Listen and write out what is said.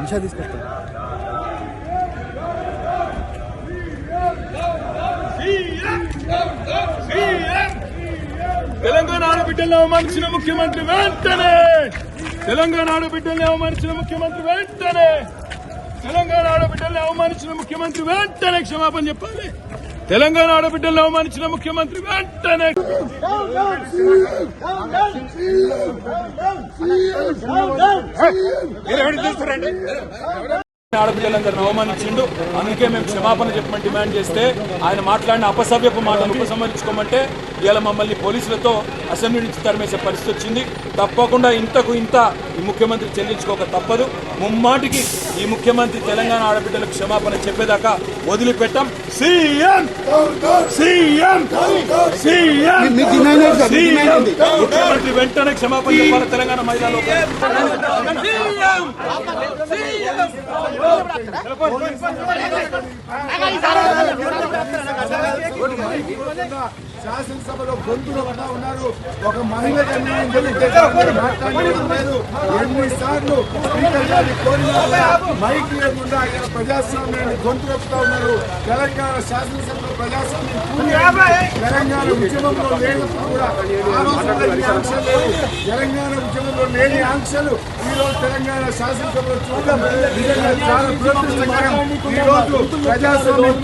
దిశ తీసుకొస్తారు. తెలంగాణ ఆడబిడ్డల్ని అవమానించిన ముఖ్యమంత్రి వెంటనే, తెలంగాణ ఆడబిడ్డల్ని అవమానించిన ముఖ్యమంత్రి వెంటనే, తెలంగాణ ఆడబిడ్డల్ని అవమానించిన ముఖ్యమంత్రి వెంటనే క్షమాపణ చెప్పాలి. తెలంగాణ ఆడబిడ్డల్ని అవమానించిన ముఖ్యమంత్రి వెంటనే ఆడబిడ్డలందరిని అవమానించిండు. అందుకే మేము క్షమాపణ చెప్పమని డిమాండ్ చేస్తే ఆయన మాట్లాడిన అపసవ్యపు మాటను ఉపసంహరించుకోమంటే ఇవాళ మమ్మల్ని పోలీసులతో అసెంబ్లీ నుంచి తరిమేసే పరిస్థితి వచ్చింది. తప్పకుండా ఇంతకు ఇంత ఈ ముఖ్యమంత్రి చెల్లించుకోక తప్పదు. ముమ్మాటికి ఈ ముఖ్యమంత్రి తెలంగాణ ఆడబిడ్డలకు క్షమాపణ చెప్పేదాకా వదిలిపెట్టాం. ముఖ్యమంత్రి వెంటనే క్షమాపణ చెప్పాలి తెలంగాణ మహిళలు. శాసనసభలో గొంతులు పడతా ఉన్నారు. ఒక మహిళ మాట్లాడలేదు. ఎన్నిసార్లు స్పీకర్ గారిని కోరినా మైక్ లేకుండా ఆయన ప్రజాస్వామ్యాన్ని గొంతు నొక్కుతా ఉన్నారు. తెలంగాణ శాసనసభలో ప్రజాస్వామ్యం తెలంగాణ ఉద్యమంలో లేనప్పుడు కూడా ఆంక్షలు లేవు. తెలంగాణ ఉద్యమంలో లేని ఆంక్షలు ఈ రోజు తెలంగాణ శాసనసభలో చూడడం నిజంగా చాలా దురదృష్టకరం. ఈ రోజు ప్రజాస్వామ్యం